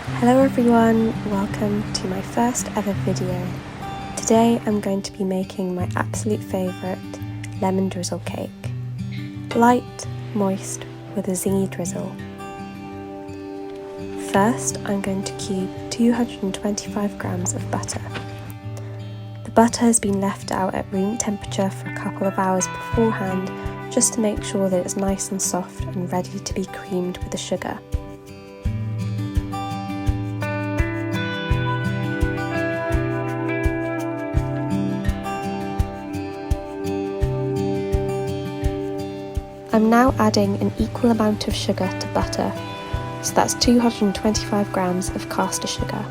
Hello everyone, welcome to my first ever video. Today I'm going to be making my absolute favourite lemon drizzle cake. Light, moist, with a zingy drizzle. First I'm going to cube 225 grams of butter. The butter has been left out at room temperature for a couple of hours beforehand just to make sure that it's nice and soft and ready to be creamed with the sugar. I'm now adding an equal amount of sugar to butter, so that's 225 grams of caster sugar.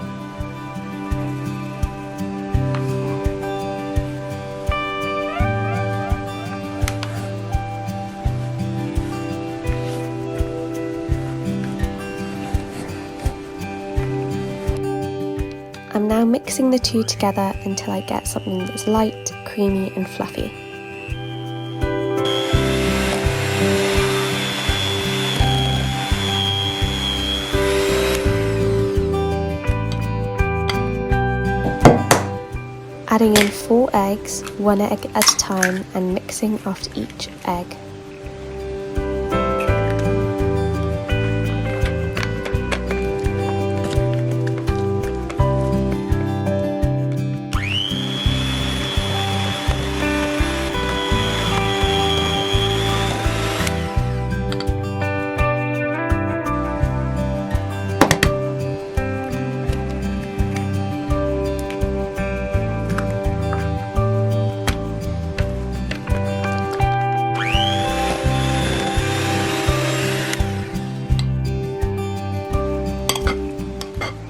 I'm now mixing the two together until I get something that's light, creamy and fluffy. Adding in 4 eggs, 1 egg at a time, and mixing after each egg.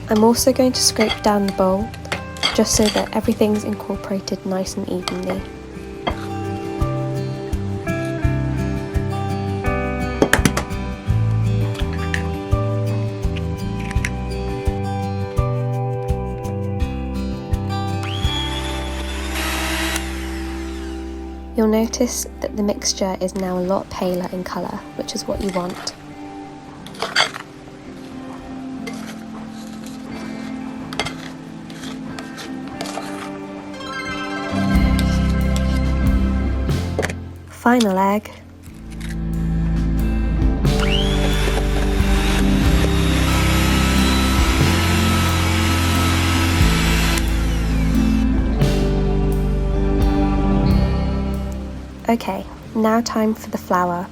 I'm also going to scrape down the bowl, just so that everything's incorporated nice and evenly. You'll notice that the mixture is now a lot paler in colour, which is what you want. Final egg. Okay, now time for the flour.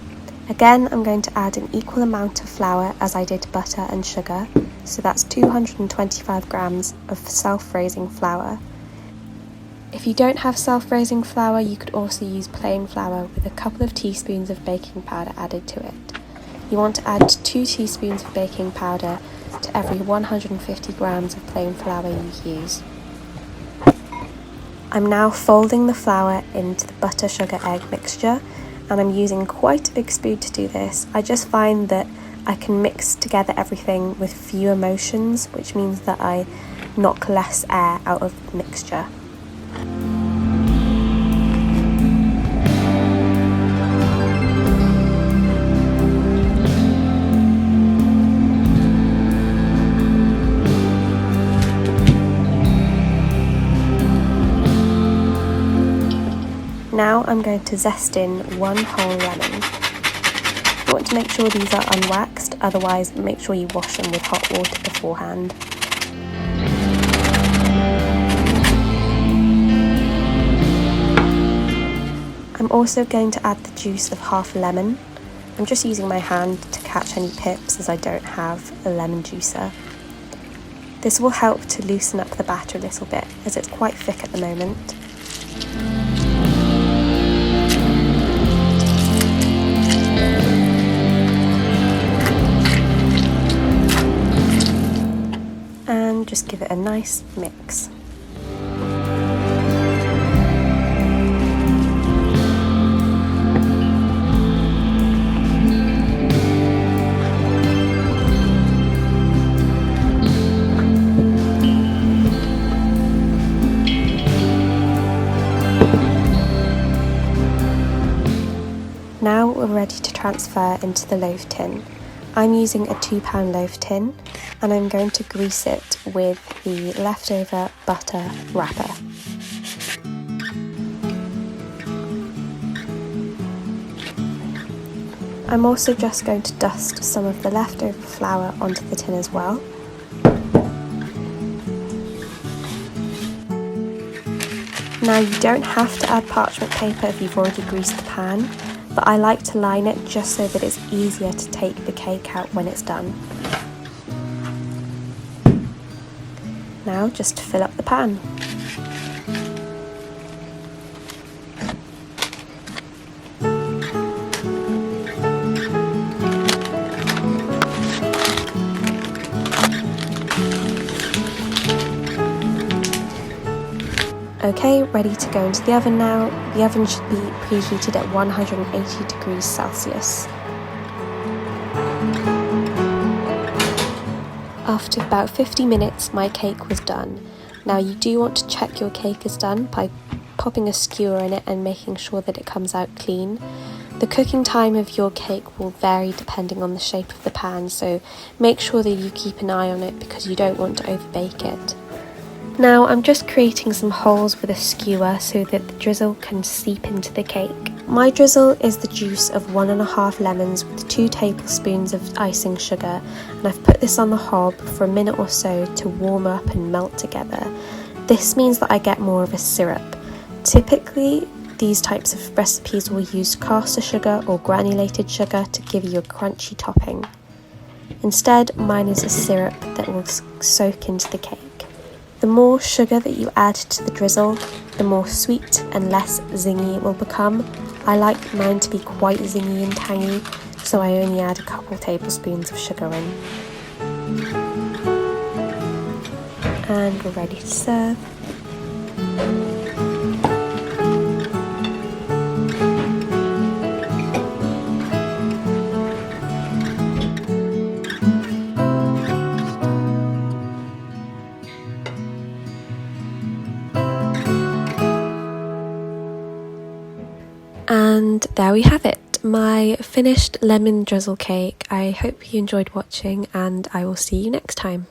Again, I'm going to add an equal amount of flour as I did butter and sugar, so that's 225 grams of self-raising flour. If you don't have self-raising flour, you could also use plain flour with a couple of teaspoons of baking powder added to it. You want to add 2 teaspoons of baking powder to every 150 grams of plain flour you use. I'm now folding the flour into the butter, sugar, egg mixture, and I'm using quite a big spoon to do this. I just find that I can mix together everything with fewer motions, which means that I knock less air out of the mixture. Now I'm going to zest in 1 whole lemon. You want to make sure these are unwaxed, otherwise make sure you wash them with hot water beforehand. I'm also going to add the juice of half a lemon. I'm just using my hand to catch any pips as I don't have a lemon juicer. This will help to loosen up the batter a little bit as it's quite thick at the moment. And just give it a nice mix. Now we're ready to transfer into the loaf tin. I'm using a 2-pound loaf tin and I'm going to grease it with the leftover butter wrapper. I'm also just going to dust some of the leftover flour onto the tin as well. Now you don't have to add parchment paper if you've already greased the pan, but I like to line it just so that it's easier to take the cake out when it's done. Now just fill up the pan. Okay, ready to go into the oven now. The oven should be preheated at 180 degrees Celsius. After about 50 minutes, my cake was done. Now you do want to check your cake is done by popping a skewer in it and making sure that it comes out clean. The cooking time of your cake will vary depending on the shape of the pan, so make sure that you keep an eye on it because you don't want to overbake it. Now I'm just creating some holes with a skewer so that the drizzle can seep into the cake. My drizzle is the juice of 1½ lemons with 2 tablespoons of icing sugar, and I've put this on the hob for a minute or so to warm up and melt together. This means that I get more of a syrup. Typically, these types of recipes will use caster sugar or granulated sugar to give you a crunchy topping. Instead, mine is a syrup that will soak into the cake. The more sugar that you add to the drizzle, the more sweet and less zingy it will become. I like mine to be quite zingy and tangy, so I only add a couple tablespoons of sugar in. And we're ready to serve. And there we have it, my finished lemon drizzle cake. I hope you enjoyed watching and I will see you next time.